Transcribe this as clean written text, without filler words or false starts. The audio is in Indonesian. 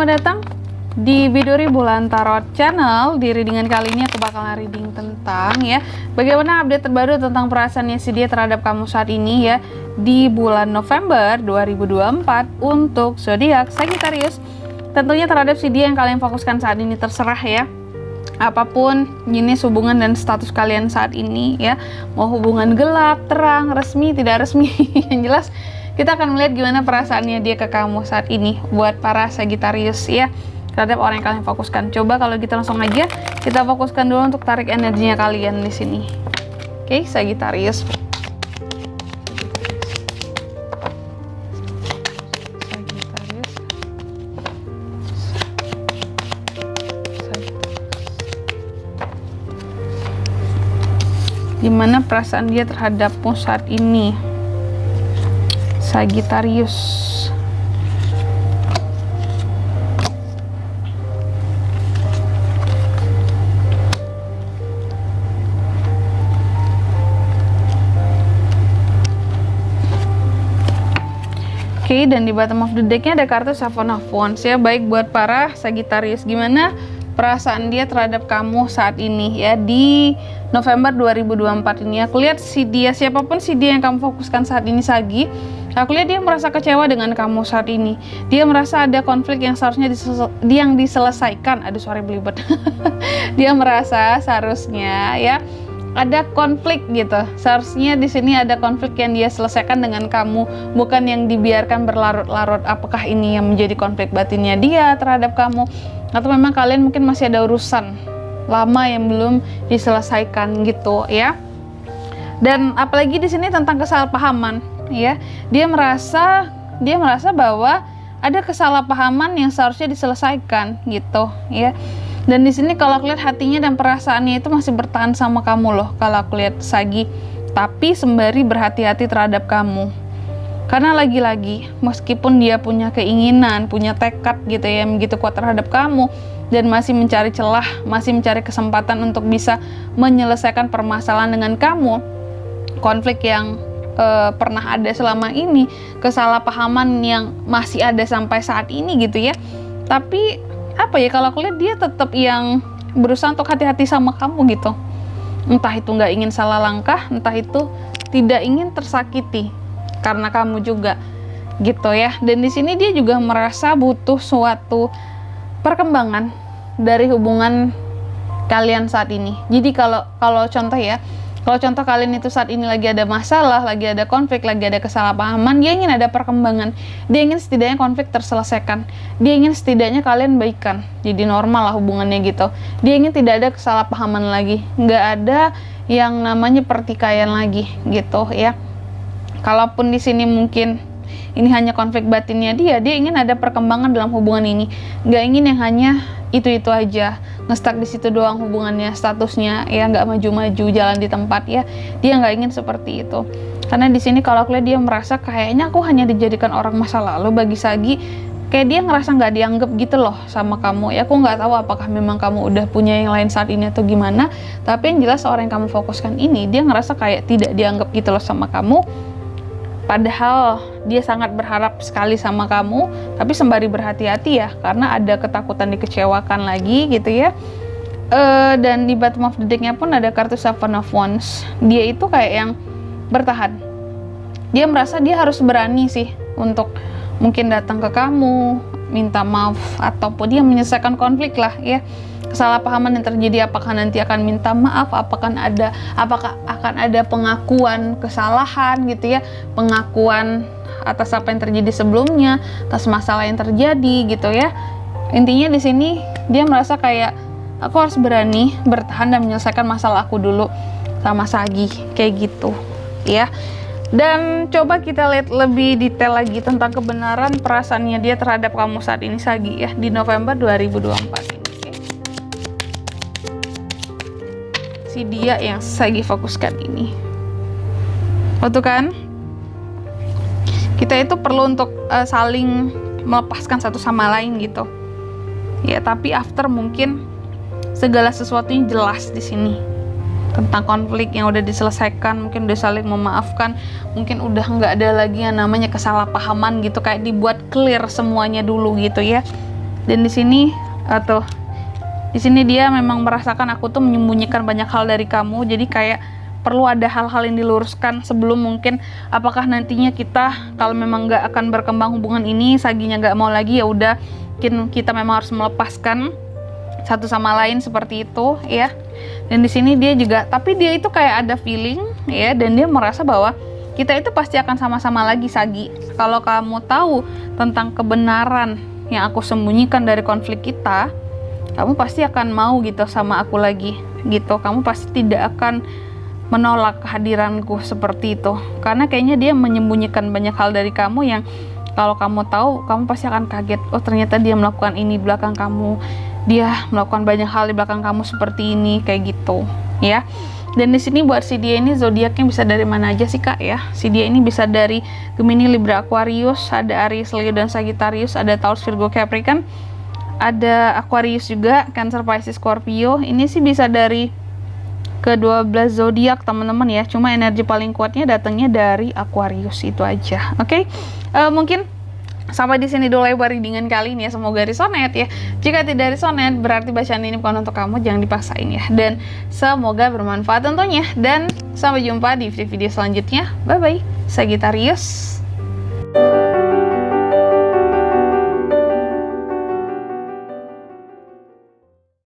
Selamat datang di Biduri Bulan Tarot Channel. Di readingan kali ini aku bakalan reading tentang bagaimana update terbaru tentang perasaannya si dia terhadap kamu saat ini di bulan November 2024 untuk zodiak Sagittarius. Tentunya terhadap si dia yang kalian fokuskan saat ini terserah apapun jenis hubungan dan status kalian saat ini mau hubungan gelap, terang, resmi, tidak resmi yang jelas kita akan melihat gimana perasaannya dia ke kamu saat ini buat para Sagittarius terhadap orang yang kalian fokuskan. Coba kalau kita langsung aja kita fokuskan dulu untuk tarik energinya kalian di sini. Oke, Sagittarius. Gimana perasaan dia terhadapmu saat ini, Sagittarius? Oke, dan di bottom of the decknya ada kartu Seven of Wands baik buat para Sagittarius. Gimana perasaan dia terhadap kamu saat ini di November 2024 ini. Aku lihat si dia, siapapun si dia yang kamu fokuskan saat ini Sagi, aku lihat dia merasa kecewa dengan kamu saat ini. Dia merasa ada konflik yang seharusnya diselesaikan. Aduh, sorry belibet. Dia merasa seharusnya ada konflik gitu. Seharusnya di sini ada konflik yang dia selesaikan dengan kamu, bukan yang dibiarkan berlarut-larut. Apakah ini yang menjadi konflik batinnya dia terhadap kamu, atau memang kalian mungkin masih ada urusan lama yang belum diselesaikan gitu Dan apalagi di sini tentang kesalahpahaman Dia merasa bahwa ada kesalahpahaman yang seharusnya diselesaikan gitu Dan di sini kalau aku lihat hatinya dan perasaannya itu masih bertahan sama kamu loh kalau aku lihat Sagi, tapi sembari berhati-hati terhadap kamu. Karena lagi-lagi meskipun dia punya keinginan, punya tekad gitu yang begitu kuat terhadap kamu dan masih mencari celah, masih mencari kesempatan untuk bisa menyelesaikan permasalahan dengan kamu, konflik yang pernah ada selama ini, kesalahpahaman yang masih ada sampai saat ini gitu Tapi kalau aku lihat dia tetap yang berusaha untuk hati-hati sama kamu gitu. Entah itu nggak ingin salah langkah, entah itu tidak ingin tersakiti karena kamu juga gitu Dan di sini dia juga merasa butuh suatu perkembangan dari hubungan kalian saat ini. Jadi kalau contoh kalau contoh kalian itu saat ini lagi ada masalah, lagi ada konflik, lagi ada kesalahpahaman, dia ingin ada perkembangan. Dia ingin setidaknya konflik terselesaikan. Dia ingin setidaknya kalian baikan. Jadi normal lah hubungannya gitu. Dia ingin tidak ada kesalahpahaman lagi. Nggak ada yang namanya pertikaian lagi gitu Kalaupun di sini mungkin ini hanya konflik batinnya dia ingin ada perkembangan dalam hubungan ini. Nggak ingin yang hanya itu aja, ngestak di situ doang hubungannya, statusnya nggak maju-maju, jalan di tempat Dia nggak ingin seperti itu. Karena di sini kalau aku lihat dia merasa kayaknya aku hanya dijadikan orang masa lalu bagi Sagi. Kayak dia ngerasa nggak dianggap gitu loh sama kamu aku nggak tahu apakah memang kamu udah punya yang lain saat ini atau gimana. Tapi yang jelas orang yang kamu fokuskan ini dia ngerasa kayak tidak dianggap gitu loh sama kamu. Padahal dia sangat berharap sekali sama kamu, tapi sembari berhati-hati karena ada ketakutan dikecewakan lagi gitu Dan di bottom of the decknya pun ada kartu Seven of Wands. Dia itu kayak yang bertahan. Dia merasa dia harus berani sih untuk mungkin datang ke kamu, minta maaf, ataupun dia menyelesaikan konflik lah kesalahpahaman yang terjadi. Apakah nanti akan minta maaf, apakah akan ada pengakuan kesalahan gitu pengakuan atas apa yang terjadi sebelumnya, atas masalah yang terjadi gitu Intinya di sini dia merasa kayak aku harus berani bertahan dan menyelesaikan masalah aku dulu sama Sagi kayak gitu Dan coba kita lihat lebih detail lagi tentang kebenaran perasaannya dia terhadap kamu saat ini Sagi di November 2024 Si dia yang Sagi fokuskan ini. Betul kan? Kita itu perlu untuk saling melepaskan satu sama lain gitu. Tapi after mungkin segala sesuatunya jelas di sini. tentang konflik yang udah diselesaikan, mungkin udah saling memaafkan, mungkin udah nggak ada lagi yang namanya kesalahpahaman gitu, kayak dibuat clear semuanya dulu gitu ya. Dan di sini atau di sini dia memang merasakan aku tuh menyembunyikan banyak hal dari kamu. Jadi kayak perlu ada hal-hal yang diluruskan sebelum mungkin apakah nantinya kita kalau memang nggak akan berkembang hubungan ini, Saginya nggak mau lagi, ya udah mungkin kita memang harus melepaskan satu sama lain seperti itu ya. Dan di sini dia juga, tapi dia itu kayak ada feeling ya, dan dia merasa bahwa kita itu pasti akan sama-sama lagi, Sagi. Kalau kamu tahu tentang kebenaran yang aku sembunyikan dari konflik kita, kamu pasti akan mau gitu sama aku lagi gitu. Kamu pasti tidak akan menolak kehadiranku seperti itu, karena kayaknya dia menyembunyikan banyak hal dari kamu yang kalau kamu tahu, kamu pasti akan kaget. Oh, ternyata dia melakukan ini di belakang kamu, dia melakukan banyak hal di belakang kamu seperti ini, kayak gitu ya. Dan di sini buat si dia ini zodiaknya bisa dari mana aja sih Kak ya? Si dia ini bisa dari Gemini, Libra, Aquarius, ada Aries, Leo, dan Sagittarius, ada Taurus, Virgo, Capricorn, ada Aquarius juga, Cancer, Pisces, Scorpio. Ini sih bisa dari ke-12 zodiak teman-teman ya, cuma energi paling kuatnya datangnya dari Aquarius itu aja. Oke, mungkin sampai di sini dulu lebar readingan kali ini ya, semoga resonate ya. Jika tidak resonate berarti bacaan ini bukan untuk kamu, jangan dipaksain ya. Dan semoga bermanfaat tentunya, dan sampai jumpa di video selanjutnya. Bye bye Sagittarius.